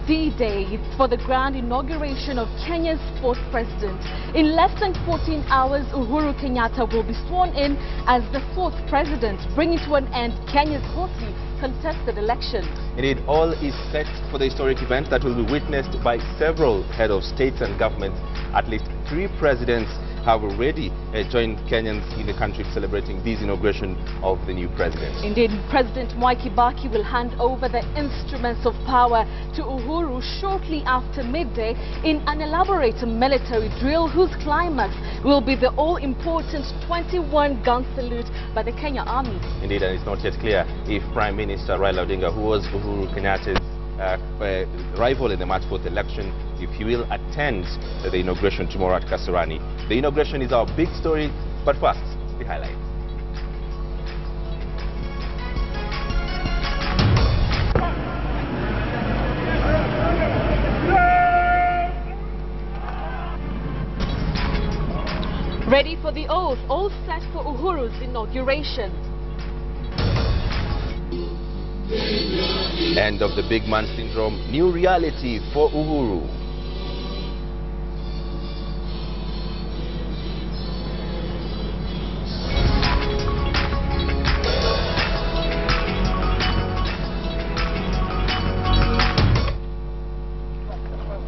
D-Day for the grand inauguration of Kenya's fourth president. In less than 14 hours, Uhuru Kenyatta will be sworn in as the fourth president, bringing to an end Kenya's hotly contested election. Indeed, all is set for the historic event that will be witnessed by several head of states and governments. At least 3 presidents have already joined Kenyans in the country celebrating this inauguration of the new president. Indeed, President Mwai Kibaki will hand over the instruments of power to Uhuru shortly after midday in an elaborate military drill whose climax will be the all-important 21-gun salute by the Kenya Army. Indeed, and it's not yet clear if Prime Minister Raila Odinga, who was Uhuru Kenyatta's rival in the March 4th election, if he will attend the inauguration tomorrow at Kasarani. The inauguration is our big story, but first, the highlights. Ready for the oath, all set for Uhuru's inauguration. End of the big man syndrome, new reality for Uhuru.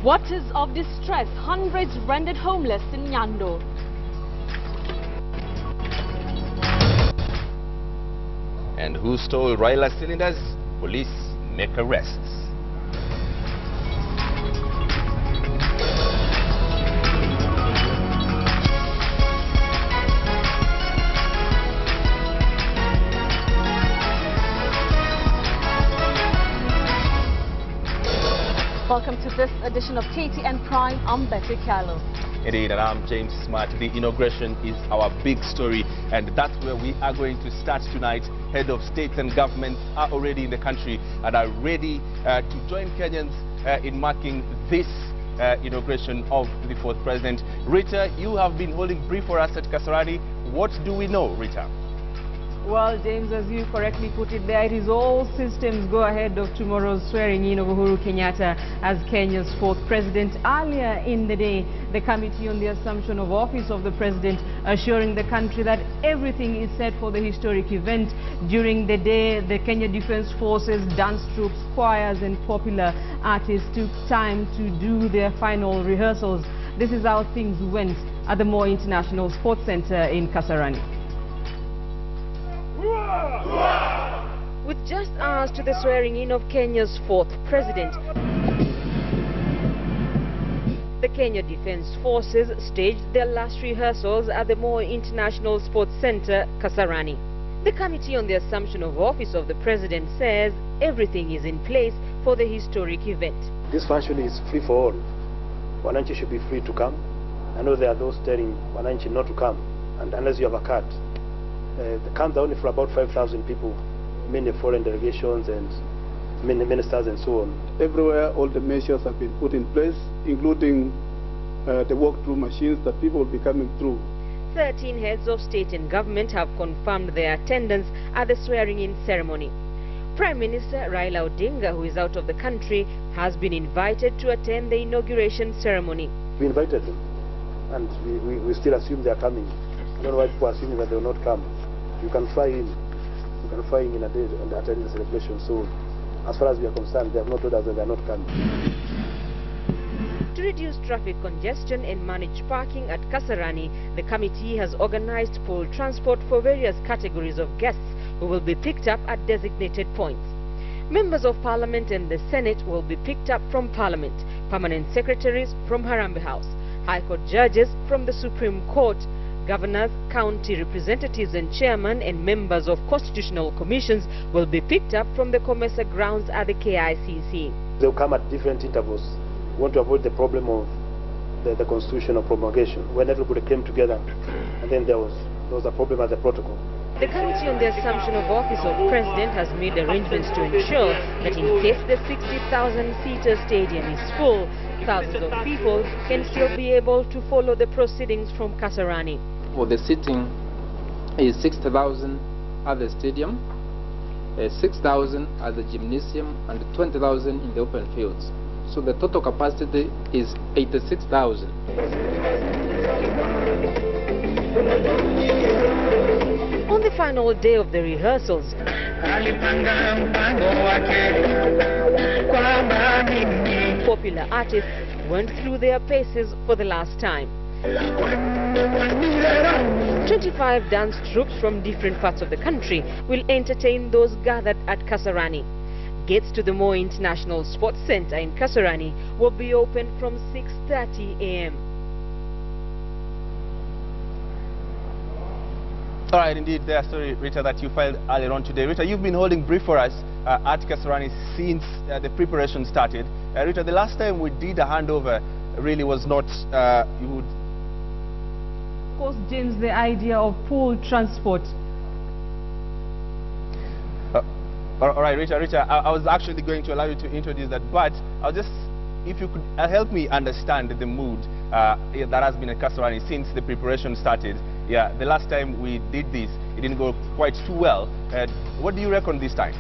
Waters of distress, hundreds rendered homeless in Nyando. And who stole Raila cylinders? Police make arrests. Welcome to this edition of KTN Prime. I'm Betty Callow. Indeed, and I'm James Smart. The inauguration is our big story, and that's where we are going to start tonight. Head of states and governments are already in the country and are ready to join Kenyans in marking this inauguration of the fourth president. Rita, you have been holding brief for us at Kasarani. What do we know, Rita? Well, James, as you correctly put it there, it is all systems go ahead of tomorrow's swearing-in of Uhuru Kenyatta as Kenya's fourth president. Earlier in the day, the Committee on the Assumption of Office of the President assuring the country that everything is set for the historic event. During the day, the Kenya Defence Forces, dance troops, choirs and popular artists took time to do their final rehearsals. This is how things went at the Moi International Sports Centre in Kasarani. With just hours to the swearing-in of Kenya's fourth president, the Kenya Defence Forces staged their last rehearsals at the Moi International Sports Centre, Kasarani. The Committee on the Assumption of Office of the President says everything is in place for the historic event. This function is free for all. Wananchi should be free to come. I know there are those telling Wananchi not to come, and unless you have a card. The camps are only for about 5,000 people, many foreign delegations and many ministers and so on. Everywhere, all the measures have been put in place, including the walk-through machines that people will be coming through. 13 heads of state and government have confirmed their attendance at the swearing-in ceremony. Prime Minister Raila Odinga, who is out of the country, has been invited to attend the inauguration ceremony. We invited them, and we still assume they are coming. I don't know why people are assuming that they will not come. You can fly in. You can fly in a day and attend the celebration. So, as far as we are concerned, they have not told us that they are not coming. To reduce traffic congestion and manage parking at Kasarani, the committee has organized pool transport for various categories of guests who will be picked up at designated points. Members of Parliament and the Senate will be picked up from Parliament, permanent secretaries from Harambee House, High Court judges from the Supreme Court, governors, county representatives and chairmen and members of constitutional commissions will be picked up from the Comesa grounds at the KICC. They will come at different intervals. We want to avoid the problem of the constitutional promulgation, when everybody came together and then there was a problem at the protocol. The Committee on the Assumption of Office of President has made arrangements to ensure that in case the 60,000-seater stadium is full, thousands of people can still be able to follow the proceedings from Kasarani. For the seating is 60,000 at the stadium, 6,000 at the gymnasium and 20,000 in the open fields. So the total capacity is 86,000. On the final day of the rehearsals, popular artists went through their paces for the last time. 25 dance troupes from different parts of the country will entertain those gathered at Kasarani. Gates to the Moi International Sports Center in Kasarani will be open from 6:30 a.m. All right, indeed, their story, Rita, that you filed earlier on today. Rita, you've been holding brief for us at Kasarani since the preparation started. Rita, the last time we did a handover really was not, you would... Of course, James, the idea of pool transport. All right, Rita, I was actually going to allow you to introduce that, but I'll just, if you could help me understand the mood that has been at Kasarani since the preparation started. Yeah, the last time we did this, it didn't go quite too well. What do you reckon this time?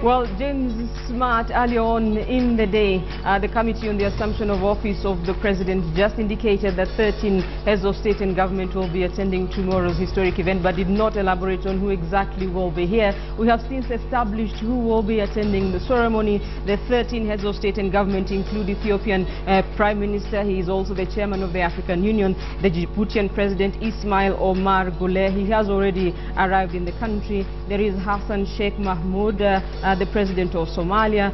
Well, James Smart, earlier on in the day, the Committee on the Assumption of Office of the President just indicated that 13 heads of state and government will be attending tomorrow's historic event, but did not elaborate on who exactly will be here. We have since established who will be attending the ceremony. The 13 heads of state and government include Ethiopian Prime Minister. He is also the chairman of the African Union, the Djiboutian President Ismail Omar Guelleh. He has already arrived in the country. There is Hassan Sheikh Mahmoud, the president of Somalia,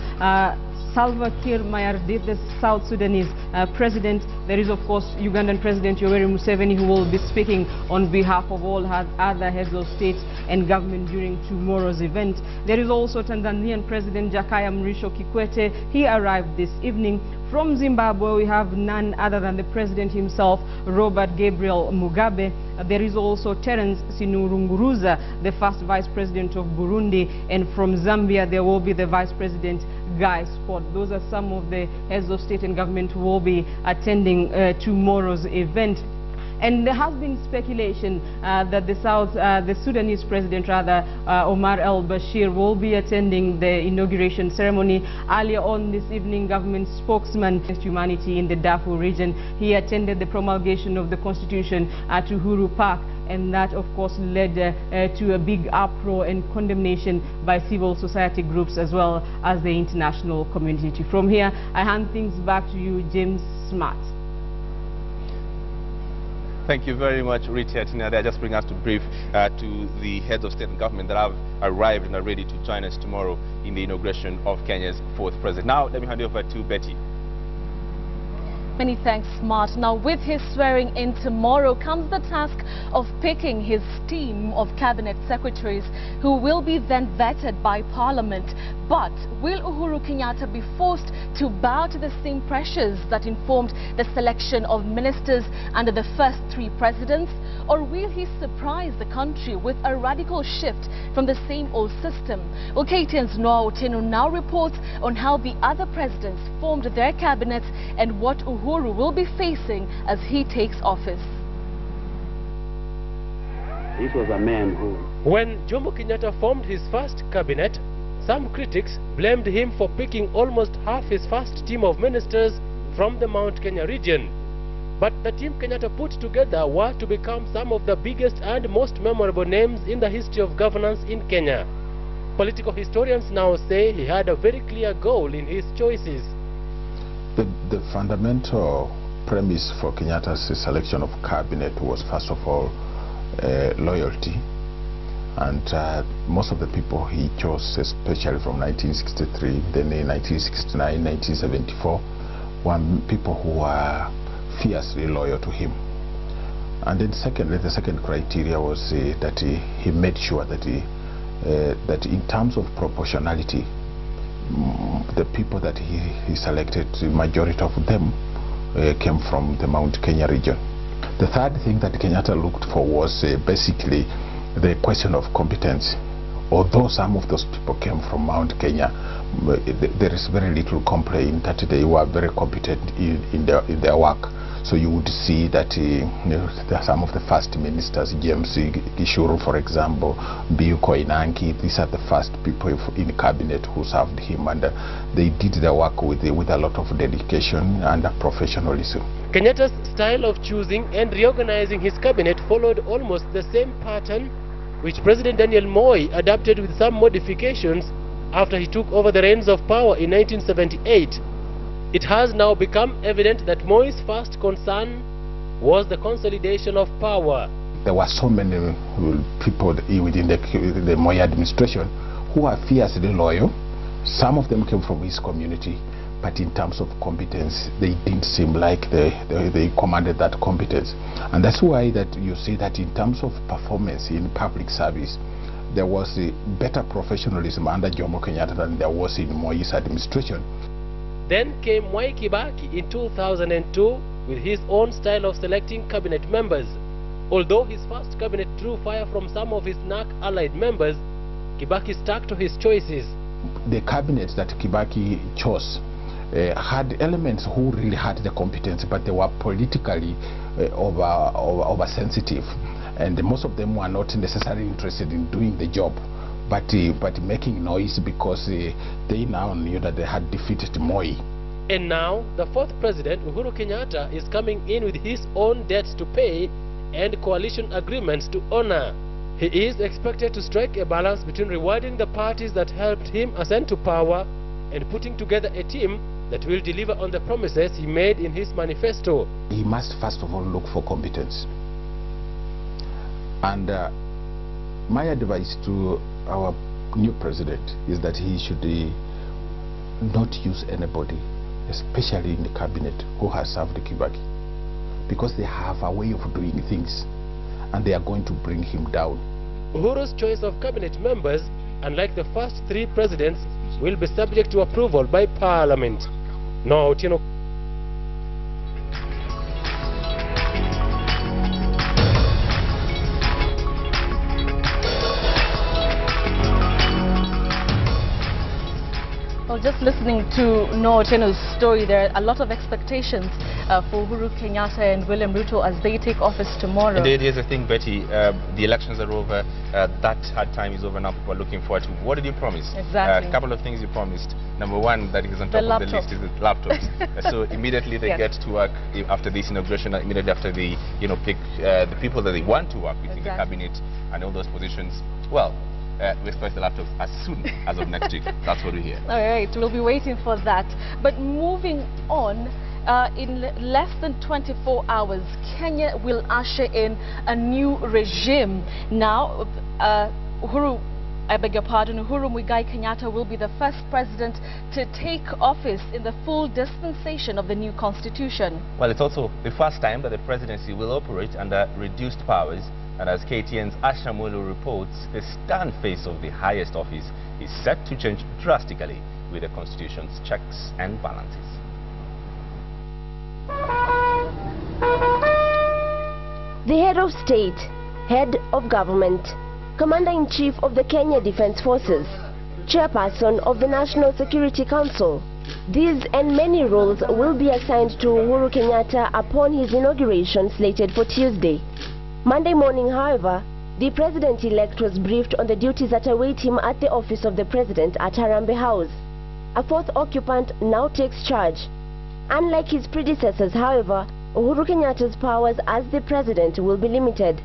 Salva Kiir Mayardit, the South Sudanese president. There is, of course, Ugandan President Yoweri Museveni, who will be speaking on behalf of all other heads of state and government during tomorrow's event. There is also Tanzanian President Jakaya Mrisho Kikwete. He arrived this evening. From Zimbabwe, we have none other than the president himself, Robert Gabriel Mugabe. There is also Terence Sinurunguruza, the first vice president of Burundi. And from Zambia, there will be the vice president, Guy Scott. Those are some of the heads of state and government who will be attending tomorrow's event. And there has been speculation that the Sudanese president, Omar al-Bashir, will be attending the inauguration ceremony. Earlier on this evening, government spokesman against humanity in the Darfur region, he attended the promulgation of the constitution at Uhuru Park. And that, of course, led to a big uproar and condemnation by civil society groups as well as the international community. From here, I hand things back to you, James Smart. Thank you very much, Rita. They just bring us to brief to the heads of state and government that have arrived and are ready to join us tomorrow in the inauguration of Kenya's 4th president. Now, let me hand over to Betty. Many thanks, Smart. Now, with his swearing in tomorrow comes the task of picking his team of cabinet secretaries who will be then vetted by Parliament. But will Uhuru Kenyatta be forced to bow to the same pressures that informed the selection of ministers under the first 3 presidents? Or will he surprise the country with a radical shift from the same old system? Well, KTN's Noah Otieno now reports on how the other presidents formed their cabinets and what Uhuru will be facing as he takes office. This was a man who... When Jomo Kenyatta formed his first cabinet, some critics blamed him for picking almost half his first team of ministers from the Mount Kenya region. But the team Kenyatta put together were to become some of the biggest and most memorable names in the history of governance in Kenya. Political historians now say he had a very clear goal in his choices. The fundamental premise for Kenyatta's selection of cabinet was, first of all, loyalty. And most of the people he chose, especially from 1963, then in 1969, 1974, were people who were fiercely loyal to him. And then secondly, the second criteria was that he made sure that that in terms of proportionality, the people that he selected, the majority of them came from the Mount Kenya region. The third thing that Kenyatta looked for was basically the question of competence. Although some of those people came from Mount Kenya, there is very little complaint that they were very competent in their work. So you would see that there are some of the first ministers, James Gishuru, for example, Bill Koinange, these are the first people in cabinet who served him, and they did their work with a lot of dedication and professionalism. Kenyatta's style of choosing and reorganizing his cabinet followed almost the same pattern which President Daniel Moi adapted with some modifications after he took over the reins of power in 1978. It has now become evident that Moi's first concern was the consolidation of power. There were so many people within the Moi administration who are fiercely loyal. Some of them came from his community, but in terms of competence, they didn't seem like they commanded that competence. And that's why that you see that in terms of performance in public service, there was a better professionalism under Jomo Kenyatta than there was in Moi's administration. Then came Mwai Kibaki in 2002 with his own style of selecting cabinet members. Although his first cabinet drew fire from some of his NARC-allied members, Kibaki stuck to his choices. The cabinet that Kibaki chose had elements who really had the competence, but they were politically oversensitive, and most of them were not necessarily interested in doing the job, but making noise because they now knew that they had defeated Moi. And now, the fourth president, Uhuru Kenyatta, is coming in with his own debts to pay and coalition agreements to honor. He is expected to strike a balance between rewarding the parties that helped him ascend to power and putting together a team that will deliver on the promises he made in his manifesto. He must first of all look for competence. And my advice to our new president is that he should not use anybody, especially in the cabinet, who has served Kibaki, because they have a way of doing things and they are going to bring him down. Uhuru's choice of cabinet members, unlike the first three presidents, will be subject to approval by Parliament. Now, Well, just listening to Noah Otieno's story, there are a lot of expectations for Uhuru Kenyatta and William Ruto as they take office tomorrow. Indeed, here's the thing, Betty. The elections are over. That hard time is over now. People are looking forward to. What did you promise? Exactly. A couple of things you promised. Number one, that is on top of the list, is the laptops. So immediately they get to work after this inauguration. Immediately after they, pick the people that they want to work with in the cabinet and all those positions. Well, we expect the laptops as soon as of next week. That's what we hear. All right, we'll be waiting for that. But moving on, in less than 24 hours, Kenya will usher in a new regime. Now, Uhuru Muigai Kenyatta will be the first president to take office in the full dispensation of the new constitution. Well, it's also the first time that the presidency will operate under reduced powers. And as KTN's Ashamulu reports, the stern face of the highest office is set to change drastically with the Constitution's checks and balances. The head of state, head of government, Commander-in-Chief of the Kenya Defence Forces, Chairperson of the National Security Council. These and many roles will be assigned to Uhuru Kenyatta upon his inauguration slated for Tuesday. Monday morning, however, the president-elect was briefed on the duties that await him at the office of the president at Harambee House. A fourth occupant now takes charge. Unlike his predecessors, however, Uhuru Kenyatta's powers as the president will be limited.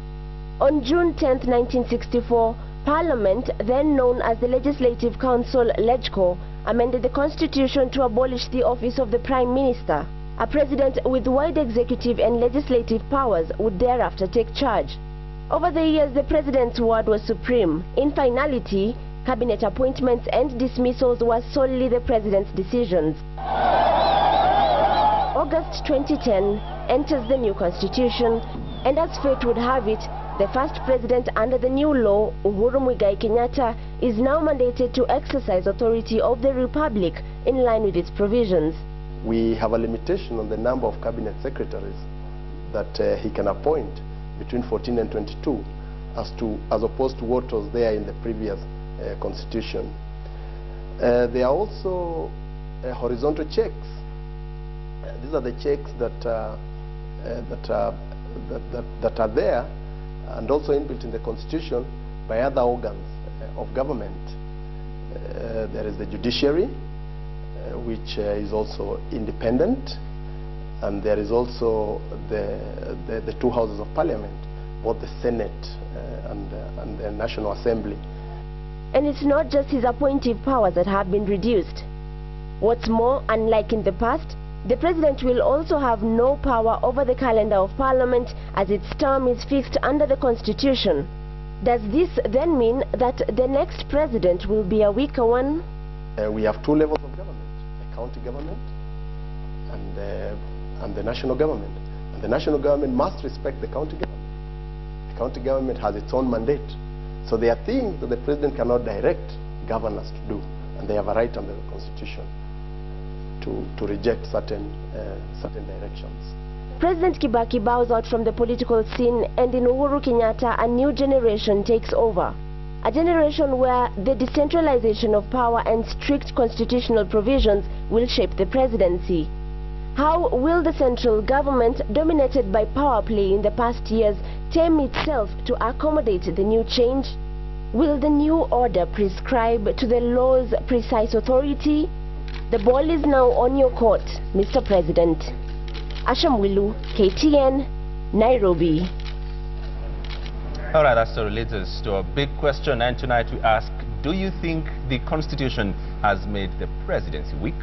On June 10, 1964, Parliament, then known as the Legislative Council (LegCo), amended the constitution to abolish the office of the Prime Minister. A president with wide executive and legislative powers would thereafter take charge. Over the years, the president's word was supreme. In finality, cabinet appointments and dismissals were solely the president's decisions. August 2010 enters the new constitution, and as fate would have it, the first president under the new law, Uhuru Muigai Kenyatta, is now mandated to exercise authority of the republic in line with its provisions. We have a limitation on the number of cabinet secretaries that he can appoint, between 14 and 22, as opposed to what was there in the previous constitution. There are also horizontal checks. These are the checks that that are there and also inbuilt in the Constitution by other organs of government. There is the judiciary, which is also independent, and there is also the two houses of parliament, both the Senate and the National Assembly. And it's not just his appointive powers that have been reduced. What's more, unlike in the past, the president will also have no power over the calendar of parliament, as its term is fixed under the Constitution. Does this then mean that the next president will be a weaker one? We have two levels of government, the county government and the national government. And the national government must respect the county government. The county government has its own mandate. So there are things that the president cannot direct governors to do, and they have a right under the Constitution to reject certain directions. President Kibaki bows out from the political scene, and in Uhuru Kenyatta a new generation takes over. A generation where the decentralization of power and strict constitutional provisions will shape the presidency. How will the central government, dominated by power play in the past years, tame itself to accommodate the new change? Will the new order prescribe to the law's precise authority? The ball is now on your court, Mr. President. Ashamwilu, KTN, Nairobi. All right, that story leads us to a big question, and tonight we ask, do you think the Constitution has made the presidency weak?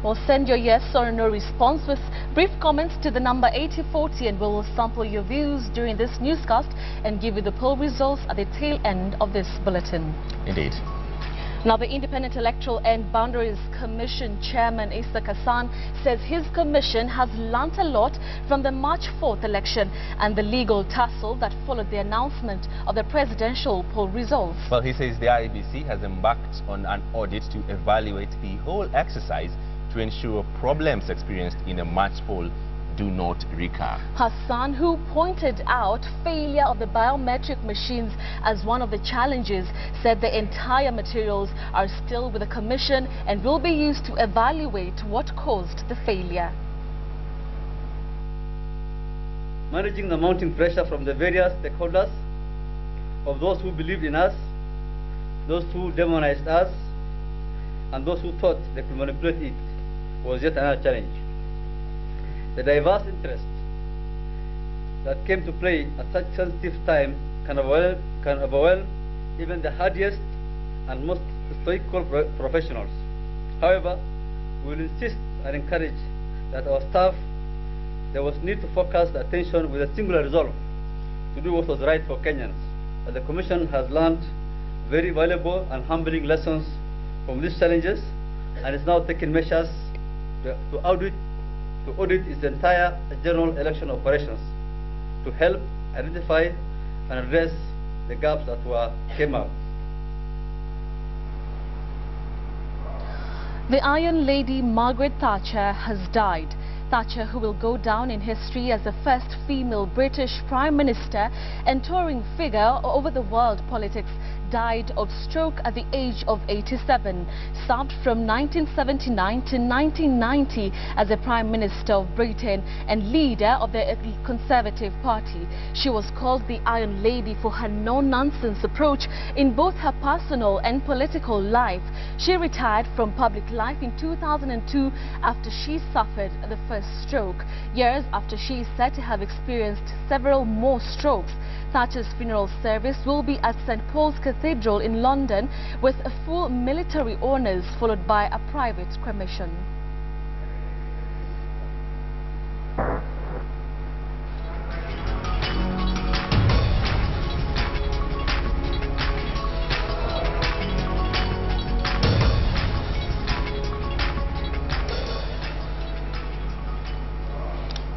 Well, send your yes or no response with brief comments to the number 8040, and we will sample your views during this newscast and give you the poll results at the tail end of this bulletin. Indeed. Now, the Independent Electoral and Boundaries Commission Chairman Issa Kassan says his commission has learnt a lot from the March 4th election and the legal tussle that followed the announcement of the presidential poll results. Well, he says the IEBC has embarked on an audit to evaluate the whole exercise to ensure problems experienced in the March poll do not recur. Hassan, who pointed out failure of the biometric machines as one of the challenges, said the entire materials are still with the commission and will be used to evaluate what caused the failure. Managing the mounting pressure from the various stakeholders, of those who believed in us, those who demonized us, and those who thought they could manipulate it, was yet another challenge. The diverse interests that came to play at such sensitive time can overwhelm even the hardiest and most stoical professionals. However, we will insist and encourage that our staff, there was need to focus the attention with a singular resolve to do what was right for Kenyans. And the Commission has learned very valuable and humbling lessons from these challenges and is now taking measures to audit its entire general election operations to help identify and address the gaps that came up. The Iron Lady Margaret Thatcher has died. Thatcher, who will go down in history as the first female British Prime Minister and touring figure over the world politics, died of stroke at the age of 87, served from 1979 to 1990 as the Prime Minister of Britain and leader of the Conservative Party. She was called the Iron Lady for her no-nonsense approach in both her personal and political life. She retired from public life in 2002 after she suffered the first stroke, years after she is said to have experienced several more strokes. Thatcher's funeral service will be at St. Paul's Cathedral in London with full military honours followed by a private cremation.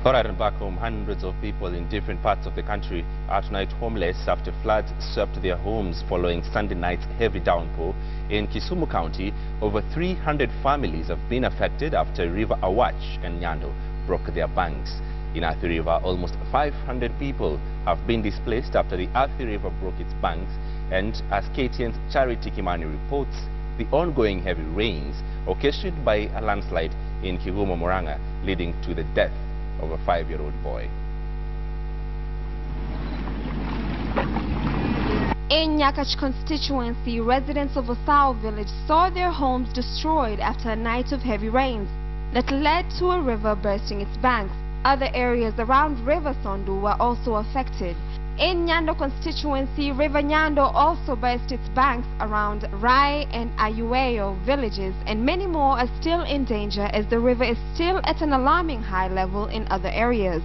All right, and back home, hundreds of people in different parts of the country are tonight homeless after floods swept their homes following Sunday night's heavy downpour. In Kisumu County, over 300 families have been affected after River OLIECH and Nyando broke their banks. In Athi River, almost 500 people have been displaced after the Athi River broke its banks. And as KTN's Charity Kimani reports, the ongoing heavy rains occasioned by a landslide in Kigumo, Murang'a, leading to the death of a 5-year-old boy. In Nyakach constituency, residents of Osao village saw their homes destroyed after a night of heavy rains that led to a river bursting its banks. Other areas around River Sondu were also affected. In Nyando constituency, River Nyando also burst its banks around Rai and Ayueyo villages, and many more are still in danger as the river is still at an alarming high level in other areas.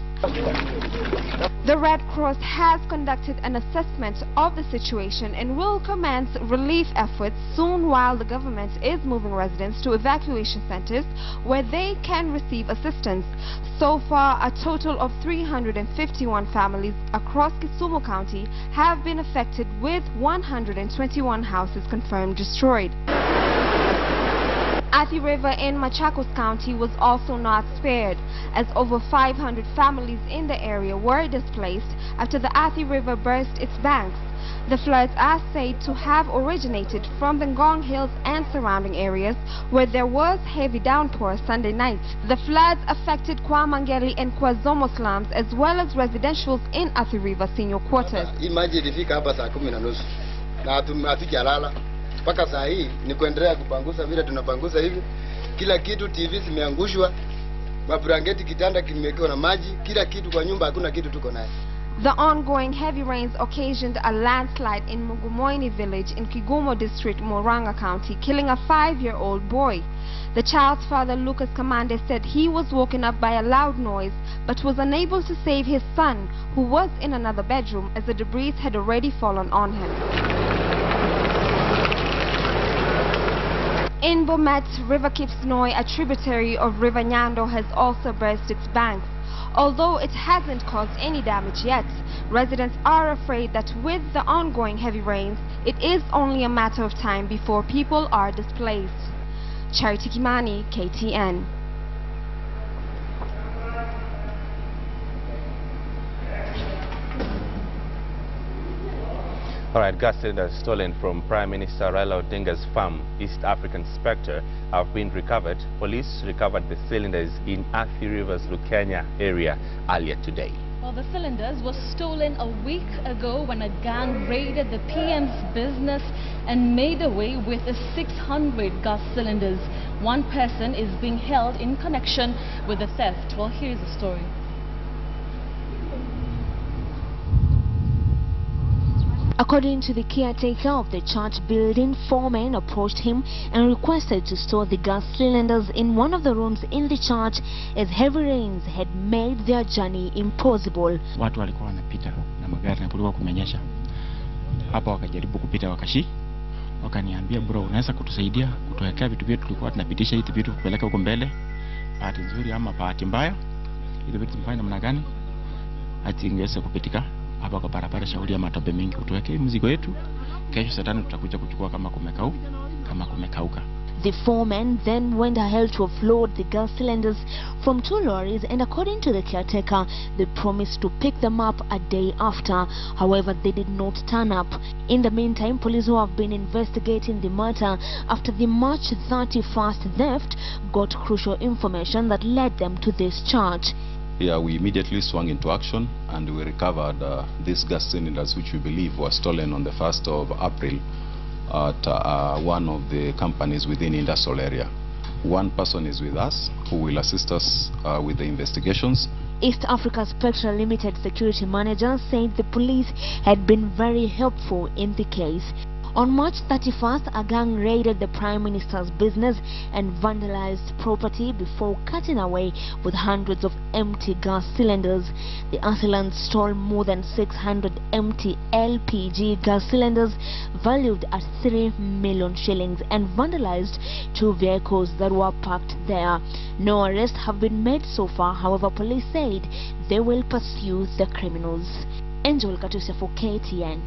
The Red Cross has conducted an assessment of the situation and will commence relief efforts soon, while the government is moving residents to evacuation centers where they can receive assistance. So far, a total of 351 families across Kisumu County have been affected, with 121 houses confirmed destroyed. Athi River in Machakos County was also not spared, as over 500 families in the area were displaced after the Athi River burst its banks. The floods are said to have originated from the Ngong Hills and surrounding areas, where there was heavy downpour Sunday night. The floods affected Kwamangeli and Kwazomo slums, as well as residentials in Athi River senior quarters. Mpaka saa hii ni kuendelea kupangusa vile tunapangusa hivi. Kila kitu, TV zimeangushwa, mabrangeti, kitanda kimewekewa na maji, kila kitu kwa nyumba, hakuna kitu tuko naye. The ongoing heavy rains occasioned a landslide in Mugumoini village in Kigumo district, Moranga County, killing a 5-year-old boy. The child's father, Lucas Kamande, said he was woken up by a loud noise but was unable to save his son, who was in another bedroom, as the debris had already fallen on him. In Bomet, River Kipsnoy, a tributary of River Nyando, has also burst its banks. Although it hasn't caused any damage yet, residents are afraid that with the ongoing heavy rains, it is only a matter of time before people are displaced. Charity Kimani, KTN. All right, gas cylinders stolen from Prime Minister Raila Odinga's farm, East African Spectre, have been recovered. Police recovered the cylinders in Athi River's Lukenya area earlier today. Well, the cylinders were stolen a week ago when a gang raided the PM's business and made away with 600 gas cylinders. One person is being held in connection with the theft. Well, here's the story. According to the caretaker of the church building, 4 men approached him and requested to store the gas cylinders in one of the rooms in the church, as heavy rains had made their journey impossible. Watu walikuwa wanapita na magari na kulikuwa kumenyesha. Hapa wakajaribu kupita wakaniambia, bro, unaweza kutusaidia kutuwekea vitu vyetu, tulikuwa tunapitisha hivi vitu kupeleka huko mbele. Bahati nzuri ama bahati mbaya, hizo vitu tumefanya namna gani ati ingeweza kupitika hapa kwa barabara, shauri ya matope mingi, utuweke mzigo yetu, kesho saa 5 tutakuja kuchukua kama kumekauka. The 4 men then went ahead to offload the gas cylinders from 2 lorries, and according to the caretaker, they promised to pick them up a day after. However, they did not turn up. In the meantime, police who have been investigating the matter after the March 31st theft got crucial information that led them to this charge. Yeah, we immediately swung into action and we recovered these gas cylinders, which we believe were stolen on the 1st of April at one of the companies within the industrial area. One person is with us who will assist us with the investigations. East Africa Spectre Limited security manager said the police had been very helpful in the case. On March 31st, a gang raided the Prime Minister's business and vandalized property before cutting away with hundreds of empty gas cylinders. The assailants stole more than 600 empty LPG gas cylinders valued at 3 million shillings and vandalized 2 vehicles that were parked there. No arrests have been made so far. However, police said they will pursue the criminals. Angel Katusia for KTN.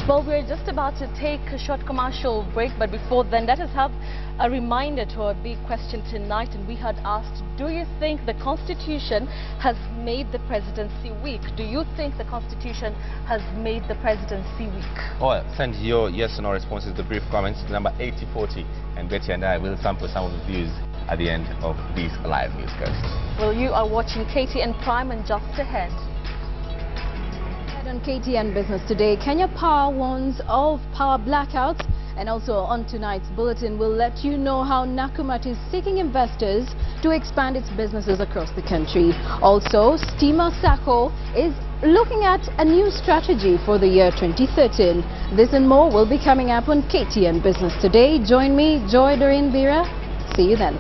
Well, we're just about to take a short commercial break, but before then, let us have a reminder to our big question tonight. And we had asked, do you think the Constitution has made the presidency weak? Do you think the Constitution has made the presidency weak? Oh, send your yes or no responses, the brief comments to number 8040, and Betty and I will sample some of the views at the end of this live newscast. Well, you are watching KTN Prime, and just ahead. on KTN Business today, Kenya Power warns of power blackouts, and also on tonight's bulletin we'll let you know how Nakumatt is seeking investors to expand its businesses across the country. Also, Steamer Sacco is looking at a new strategy for the year 2013. This and more will be coming up on KTN Business today. Join me, Joy Doreen Bira. See you then.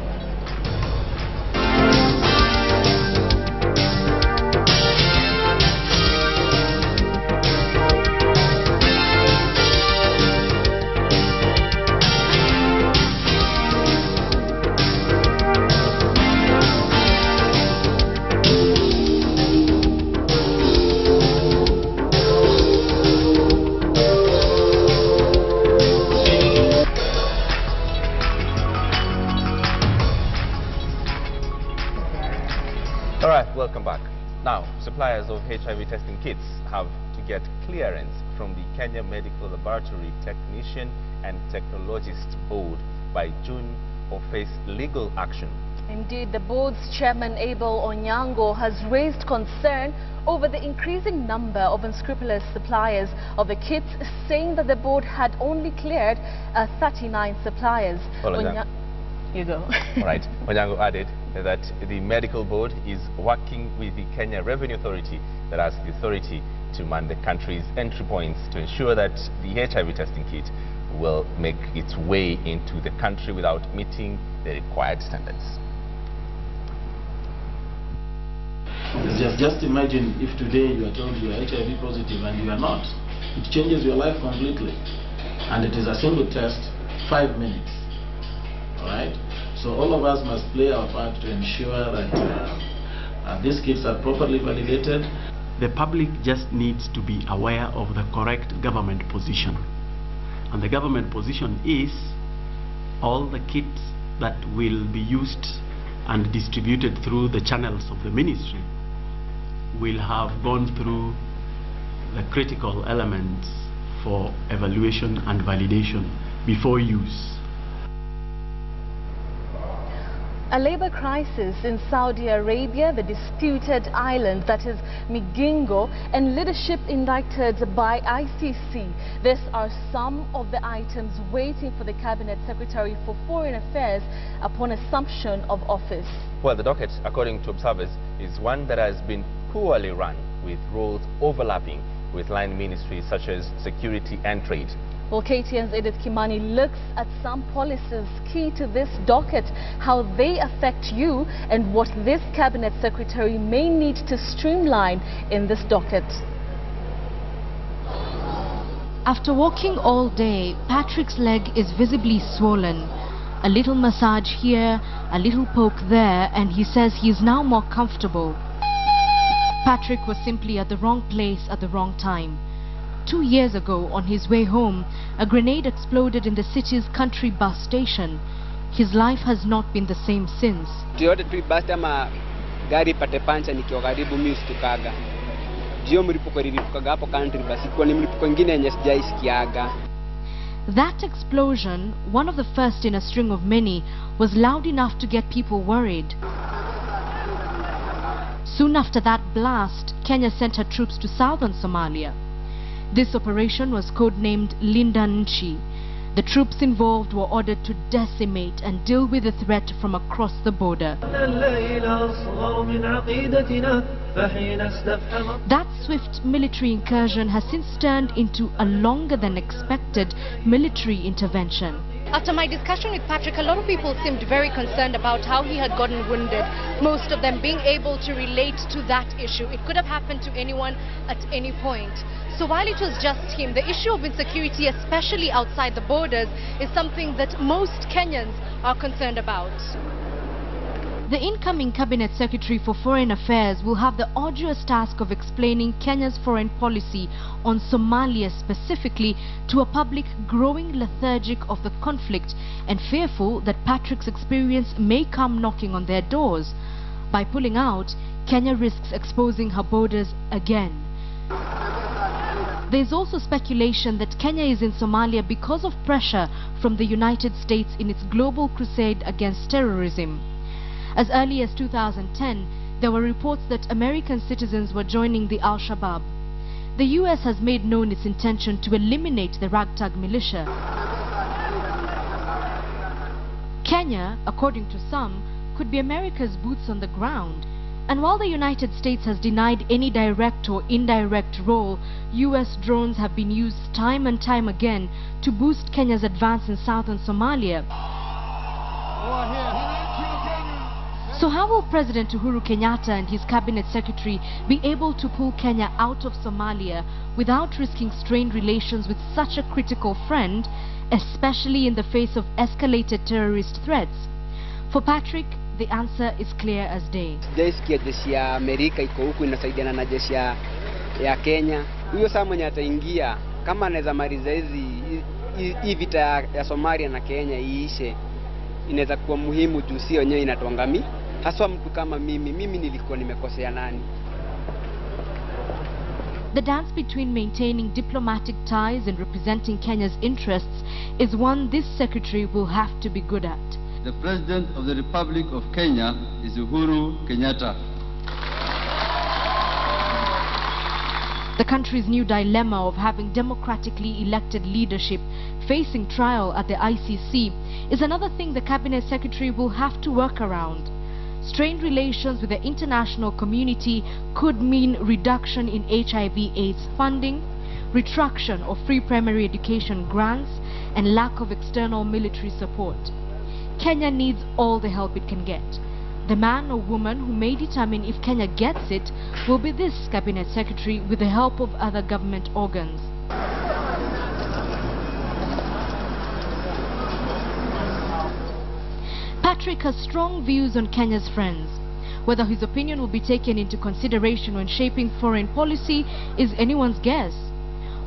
Welcome back. Now, suppliers of HIV testing kits have to get clearance from the Kenya Medical Laboratory Technician and Technologist Board by June or face legal action. Indeed, the board's chairman, Abel Onyango, has raised concern over the increasing number of unscrupulous suppliers of the kits, saying that the board had only cleared 39 suppliers. You go. All right. Onyango added that the medical board is working with the Kenya Revenue Authority, that has the authority to man the country's entry points, to ensure that the HIV testing kit will make its way into the country without meeting the required standards. Just imagine if today you are told you are HIV positive and you are not. It changes your life completely. And it is a single test, 5 minutes. Alright? So all of us must play our part to ensure that these kits are properly validated. The public just needs to be aware of the correct government position. And the government position is all the kits that will be used and distributed through the channels of the ministry will have gone through the critical elements for evaluation and validation before use. A labor crisis in Saudi Arabia, the disputed island that is Migingo, and leadership indicted by ICC. These are some of the items waiting for the Cabinet Secretary for Foreign Affairs upon assumption of office. Well, the docket, according to observers, is one that has been poorly run, with roles overlapping with line ministries such as security and trade. Well, KTN's Edith Kimani looks at some policies key to this docket, how they affect you, and what this Cabinet Secretary may need to streamline in this docket. After walking all day, Patrick's leg is visibly swollen. A little massage here, a little poke there, and he says he is now more comfortable. Patrick was simply at the wrong place at the wrong time. 2 years ago, on his way home, a grenade exploded in the city's country bus station. His life has not been the same since. Yote tulibasta ama gari pate pancha nikiwa karibu mimi usitukaga. Jio mlipuko lilipukaga hapo country basi kwa ni mlipuko ngine yenye sijaisikiaga. That explosion, one of the first in a string of many, was loud enough to get people worried. Soon after that blast, Kenya sent her troops to southern Somalia. This operation was codenamed Linda Nchi. The troops involved were ordered to decimate and deal with the threat from across the border. That swift military incursion has since turned into a longer than expected military intervention. After my discussion with Patrick, a lot of people seemed very concerned about how he had gotten wounded, most of them being able to relate to that issue. It could have happened to anyone at any point. So while it was just him, the issue of insecurity, especially outside the borders, is something that most Kenyans are concerned about. The incoming Cabinet Secretary for Foreign Affairs will have the arduous task of explaining Kenya's foreign policy on Somalia specifically to a public growing lethargic of the conflict and fearful that Patrick's experience may come knocking on their doors. By pulling out, Kenya risks exposing her borders again. There is also speculation that Kenya is in Somalia because of pressure from the United States in its global crusade against terrorism. As early as 2010, there were reports that American citizens were joining the Al-Shabaab. the US has made known its intention to eliminate the ragtag militia. Kenya, according to some, could be America's boots on the ground. And while the United States has denied any direct or indirect role, US drones have been used time and time again to boost Kenya's advance in southern Somalia. So how will President Uhuru Kenyatta and his cabinet secretary be able to pull Kenya out of Somalia without risking strained relations with such a critical friend, especially in the face of escalated terrorist threats? For Patrick, the answer is clear as day. Sijaisikia jeshi ya Amerika iko huku inasaidiana na jeshi ya Kenya. Huyo saa mwenye ataingia kama anaweza maliza hii vita ya Somalia na Kenya iishe, inaweza kuwa muhimu juu sio yenyewe inatuangami. Haswa mtu kama mimi nilikuwa nimekosea nani? The dance between maintaining diplomatic ties and representing Kenya's interests is one this secretary will have to be good at. The President of the Republic of Kenya is Uhuru Kenyatta. The country's new dilemma of having democratically elected leadership facing trial at the ICC is another thing the Cabinet Secretary will have to work around. Strained relations with the international community could mean reduction in HIV/AIDS funding, retraction of free primary education grants, and lack of external military support. Kenya needs all the help it can get. The man or woman who may determine if Kenya gets it will be this Cabinet Secretary with the help of other government organs. Patrick has strong views on Kenya's friends. Whether his opinion will be taken into consideration when shaping foreign policy is anyone's guess.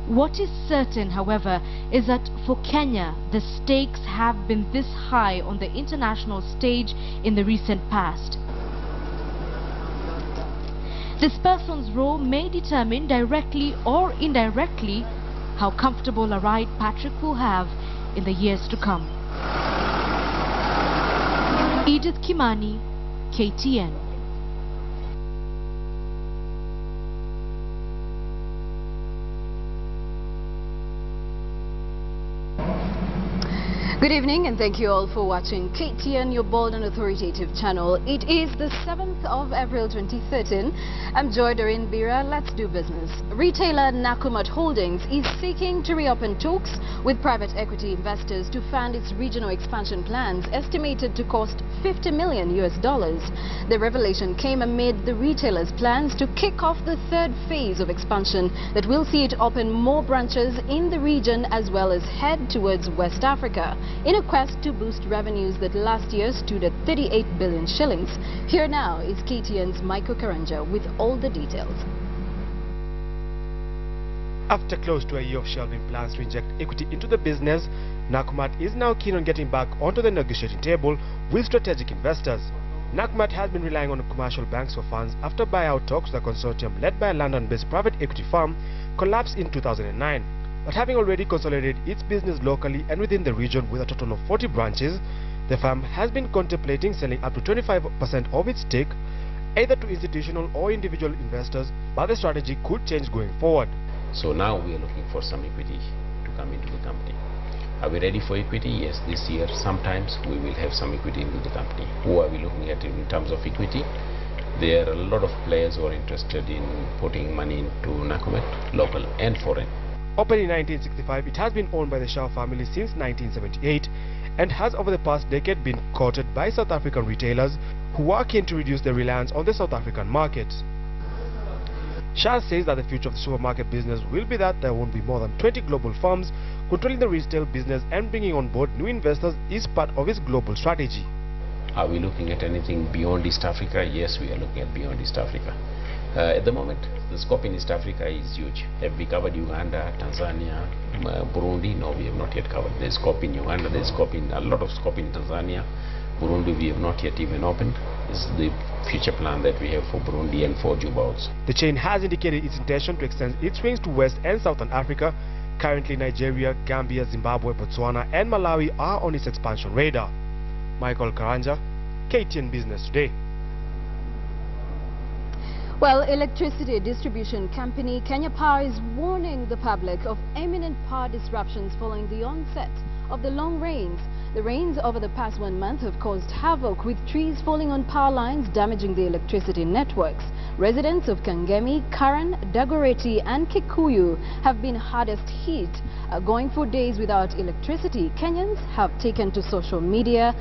What is certain, however, is that for Kenya, the stakes have been this high on the international stage in the recent past. This person's role may determine directly or indirectly how comfortable a ride Patrick will have in the years to come. Edith Kimani, KTN. Good evening and thank you all for watching KTN, your bold and authoritative channel. It is the 7th of April 2013. I'm Joy Doreen Bira. Let's do business. Retailer Nakumatt Holdings is seeking to reopen talks with private equity investors to fund its regional expansion plans, estimated to cost $50 million. The revelation came amid the retailer's plans to kick off the third phase of expansion that will see it open more branches in the region as well as head towards West Africa, in a quest to boost revenues that last year stood at 38 billion shillings. Here now is KTN's Michael Karanja with all the details. After close to a year of shelving plans to inject equity into the business, Nakumatt is now keen on getting back onto the negotiating table with strategic investors. Nakumatt has been relying on commercial banks for funds after buyout talks with a consortium led by a London-based private equity firm collapsed in 2009. But having already consolidated its business locally and within the region with a total of 40 branches, the firm has been contemplating selling up to 25% of its stake either to institutional or individual investors, but the strategy could change going forward. So now we are looking for some equity to come into the company. Are we ready for equity? Yes, this year sometimes we will have some equity into the company. Who are we looking at in terms of equity? There are a lot of players who are interested in putting money into Nakumatt, local and foreign. Opened in 1965, it has been owned by the Shah family since 1978 and has over the past decade been courted by South African retailers who are keen to reduce their reliance on the South African market. Shah says that the future of the supermarket business will be that there won't be more than 20 global firms controlling the retail business, and bringing on board new investors is part of his global strategy. Are we looking at anything beyond East Africa? Yes, we are looking at beyond East Africa. At the moment, the scope in East Africa is huge. Have we covered Uganda, Tanzania, Burundi? No, we have not yet covered. There's scope in Uganda, there's scope in, a lot of scope in Tanzania. Burundi we have not yet even opened. This is the future plan that we have for Burundi and for Juba also. The chain has indicated its intention to extend its wings to West and Southern Africa. Currently, Nigeria, Gambia, Zimbabwe, Botswana and Malawi are on its expansion radar. Michael Karanja, KTN Business Today. Well, electricity distribution company Kenya Power is warning the public of imminent power disruptions following the onset of the long rains. The rains over the past 1 month have caused havoc, with trees falling on power lines, damaging the electricity networks. Residents of Kangemi, Karan, Dagoretti and Kikuyu have been hardest hit, going for days without electricity. Kenyans have taken to social media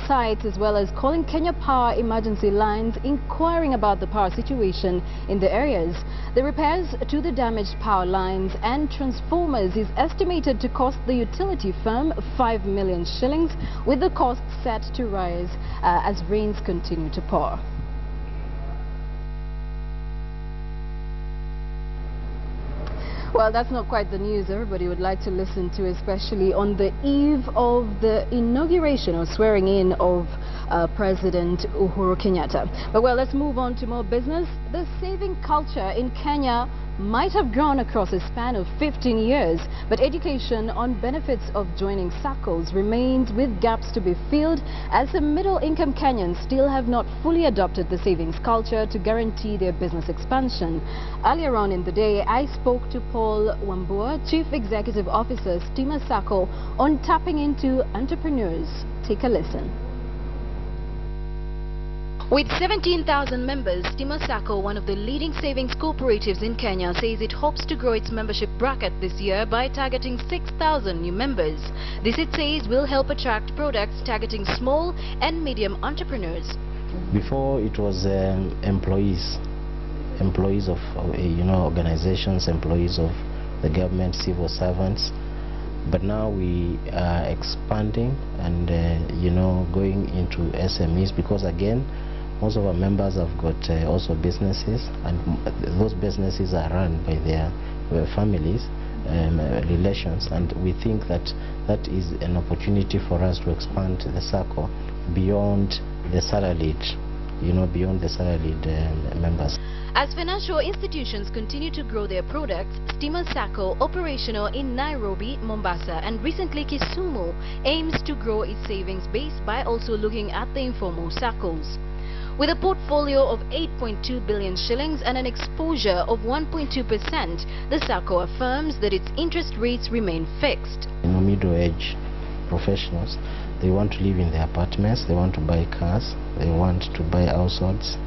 sites as well as calling Kenya Power emergency lines, inquiring about the power situation in the areas. The repairs to the damaged power lines and transformers is estimated to cost the utility firm 5 million shillings, with the cost set to rise as rains continue to pour. Well, that's not quite the news everybody would like to listen to, especially on the eve of the inauguration or swearing in of President Uhuru Kenyatta. But well, let's move on to more business. The saving culture in Kenya might have grown across a span of 15 years, but education on benefits of joining SACCOs remains with gaps to be filled, as the middle-income Kenyans still have not fully adopted the savings culture to guarantee their business expansion. Earlier on in the day, I spoke to Paul Wambua, Chief Executive Officer, Stima SACCO, on tapping into entrepreneurs. Take a listen. With 17,000 members, Stima SACCO, one of the leading savings cooperatives in Kenya, says it hopes to grow its membership bracket this year by targeting 6,000 new members. This, it says, will help attract products targeting small and medium entrepreneurs. Before, it was employees of organizations, employees of the government, civil servants. But now we are expanding and going into SMEs, because again, most of our members have got also businesses, and those businesses are run by their families, relations, and we think that that is an opportunity for us to expand the SACCO beyond the salaried, beyond the salaried members. As financial institutions continue to grow their products, Stima SACCO, operational in Nairobi, Mombasa and recently Kisumu, aims to grow its savings base by also looking at the informal SACCOs. With a portfolio of 8.2 billion shillings and an exposure of 1.2%, the SACCO affirms that its interest rates remain fixed. Middle-age professionals, they want to live in their apartments, they want to buy cars, they want to buy households.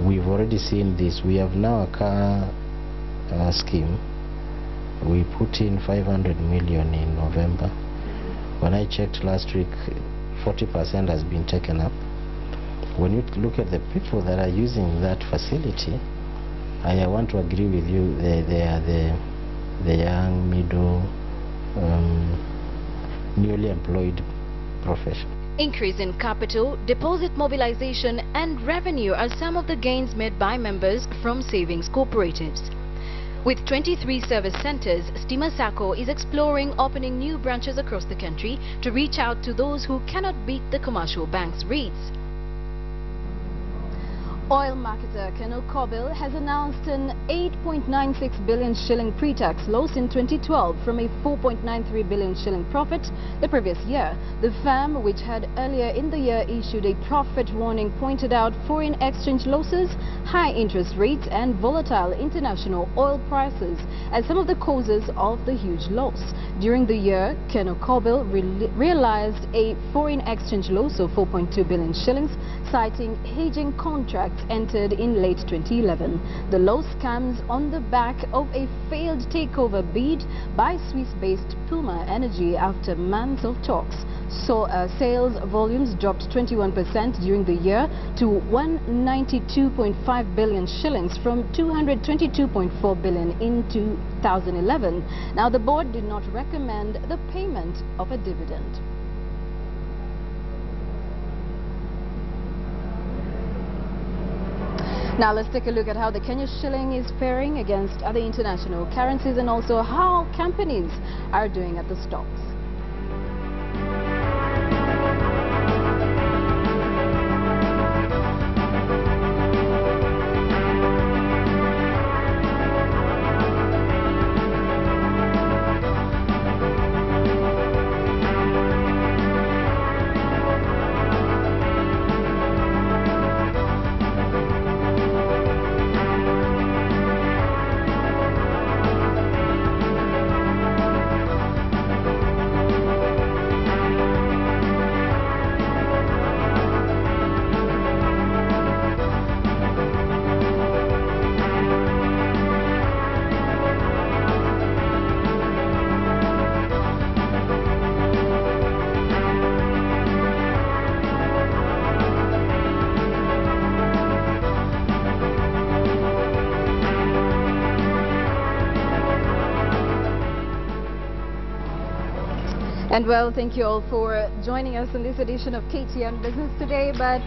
We've already seen this. We have now a car scheme. We put in 500 million in November. When I checked last week, 40% has been taken up. When you look at the people that are using that facility, I want to agree with you, they are the young, middle, newly employed professionals. Increase in capital, deposit mobilization and revenue are some of the gains made by members from savings cooperatives. With 23 service centers, Stima SACCO is exploring opening new branches across the country to reach out to those who cannot beat the commercial banks' rates. Oil marketer Colonel Kobil has announced an 8.96 billion shilling pre-tax loss in 2012 from a 4.93 billion shilling profit the previous year. The firm, which had earlier in the year issued a profit warning, pointed out foreign exchange losses, high interest rates and volatile international oil prices as some of the causes of the huge loss. During the year, Colonel Kobil realized a foreign exchange loss of 4.2 billion shillings, citing hedging contracts entered in late 2011. The loss comes on the back of a failed takeover bid by Swiss-based Puma Energy after months of talks. So sales volumes dropped 21% during the year to 192.5 billion shillings from 222.4 billion in 2011. Now, the board did not recommend the payment of a dividend. Now let's take a look at how the Kenya shilling is faring against other international currencies, and also how companies are doing at the stocks. And well, thank you all for joining us in this edition of KTN Business Today. But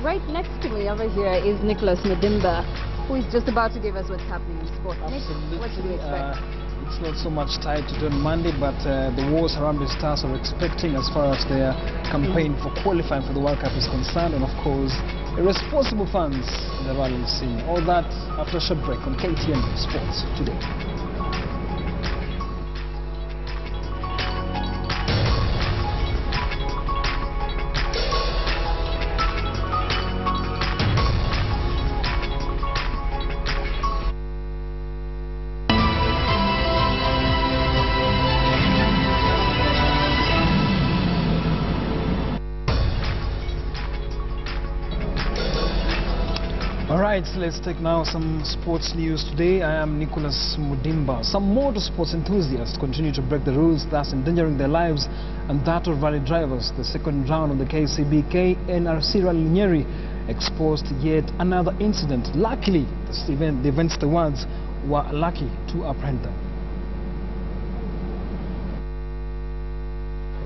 right next to me over here is Nicholas Mudimba, who is just about to give us what's happening in sport. Absolutely. What should we expect? It's not so much tied to do on Monday, but the woes Harambee Stars are expecting as far as their campaign for qualifying for the World Cup is concerned, and of course, irresponsible fans in the rally scene. All that after a short break on KTN Sports Today. Alright, so let's take now some sports news today. I am Nicholas Mudimba. Some motorsports enthusiasts continue to break the rules, thus endangering their lives and that of rally drivers. The second round of the KCBK NRC Rally Nyeri exposed yet another incident. Luckily, the event's stewards were lucky to apprehend them.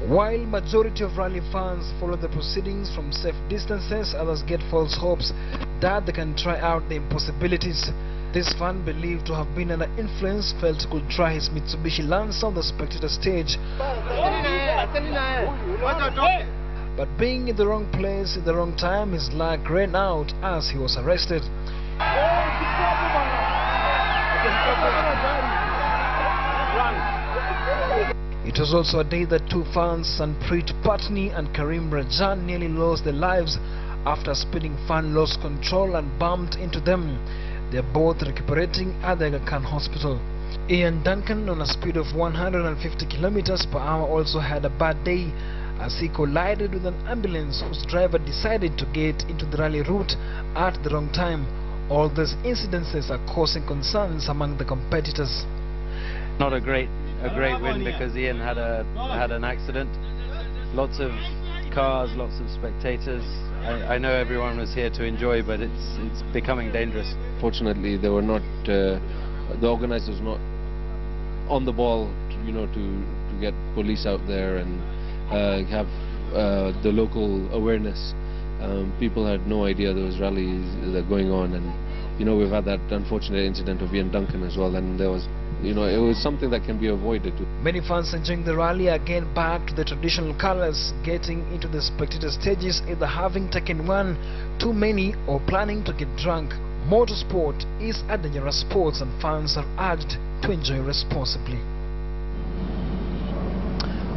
While majority of rally fans follow the proceedings from safe distances, others get false hopes that they can try out the impossibilities. This fan, believed to have been under influence, felt he could try his Mitsubishi Lancer on the spectator stage. But being in the wrong place at the wrong time, his luck ran out as he was arrested. It was also a day that two fans, Sanpreet Patni and Karim Rajan, nearly lost their lives after a speeding fan lost control and bumped into them. They are both recuperating at the Aga Khan Hospital. Ian Duncan, on a speed of 150 kilometers per hour, also had a bad day as he collided with an ambulance whose driver decided to get into the rally route at the wrong time. All these incidences are causing concerns among the competitors. Not a great win because Ian had an accident. Lots of cars, lots of spectators. I know everyone was here to enjoy, but it's becoming dangerous. Fortunately, they were not. The organizers were not on the ball, to get police out there and have the local awareness. People had no idea there was rallies that were going on, and we've had that unfortunate incident of Ian Duncan as well, and there was. It was something that can be avoided. Many fans enjoying the rally are again back to the traditional colors, getting into the spectator stages either having taken one too many or planning to get drunk. Motorsport is a dangerous sport and fans are urged to enjoy responsibly.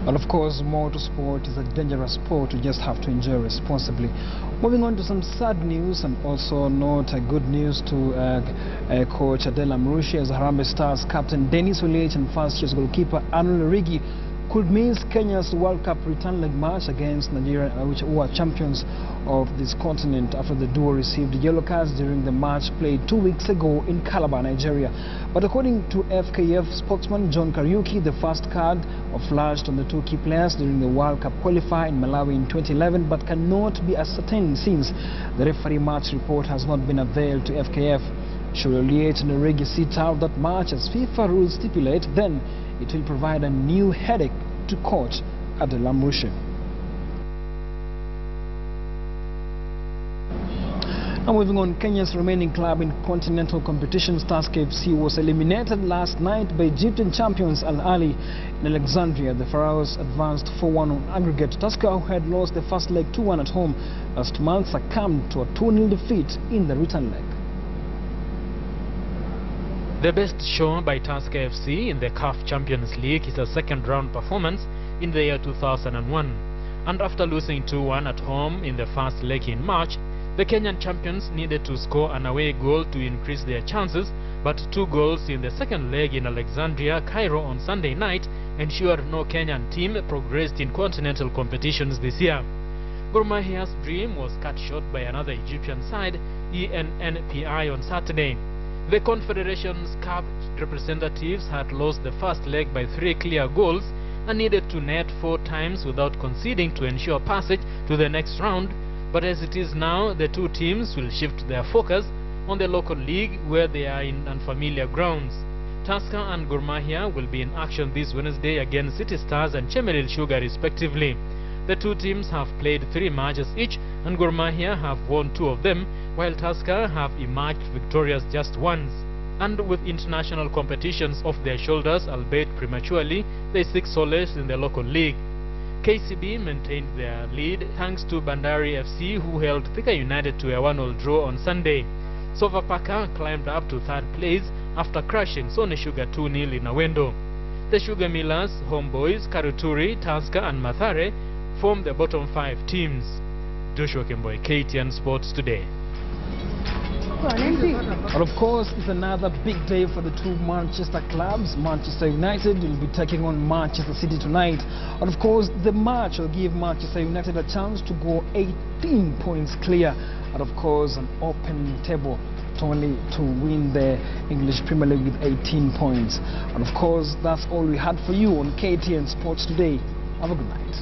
And of course, motorsport is a dangerous sport. You just have to enjoy responsibly. Moving on to some sad news and also not good news to coach Adela Mrushi, as Harambee Stars captain Dennis OLIECH and first-choice goalkeeper ORIGI could miss Kenya's World Cup return leg match against Nigeria, which were champions of this continent, after the duo received yellow cards during the match played 2 weeks ago in Calabar, Nigeria. But according to FKF spokesman John Kariuki, the first card was flashed on the two key players during the World Cup qualifier in Malawi in 2011, but cannot be ascertained since the referee match report has not been availed to FKF. Should OLIECH and ORIGI sit out that match as FIFA rules stipulate, then it will provide a new headache to coach Adela Mrushi. Now moving on, Kenya's remaining club in continental competition, Stars KFC, was eliminated last night by Egyptian champions Al Ahly in Alexandria. The Pharaohs advanced 4-1 on aggregate. Tusker, who had lost the first leg 2-1 at home last month, succumbed to a 2-0 defeat in the return leg. The best shown by Tusker FC in the CAF Champions League is a second-round performance in the year 2001. And after losing 2-1 at home in the first leg in March, the Kenyan champions needed to score an away goal to increase their chances, but 2 goals in the second leg in Alexandria, Cairo on Sunday night ensured no Kenyan team progressed in continental competitions this year. Gor Mahia's dream was cut short by another Egyptian side, ENNPI, on Saturday. The Confederation's Cup representatives had lost the first leg by 3 clear goals and needed to net 4 times without conceding to ensure passage to the next round. But as it is now, the two teams will shift their focus on the local league, where they are in unfamiliar grounds. Tusker and Gor Mahia will be in action this Wednesday against City Stars and Chemelil Sugar respectively. The two teams have played 3 matches each, and Gor Mahia have won 2 of them, while Tusker have emerged victorious just once. And with international competitions off their shoulders, albeit prematurely, they seek solace in the local league. KCB maintained their lead thanks to Bandari FC, who held Thika United to a 1-1 draw on Sunday. Sofapaka climbed up to 3rd place after crushing Sone Sugar 2-0 in Awendo. The Sugar Millers, Homeboys, Karuturi, Tusker and Mathare form the bottom 5 teams. Joshua Kemboy, KTN Sports Today. But of course, it's another big day for the two Manchester clubs. Manchester United will be taking on Manchester City tonight. And of course, the match will give Manchester United a chance to go 18 points clear. And of course, an open table only to win the English Premier League with 18 points. And of course, that's all we had for you on KTN Sports Today. Have a good night.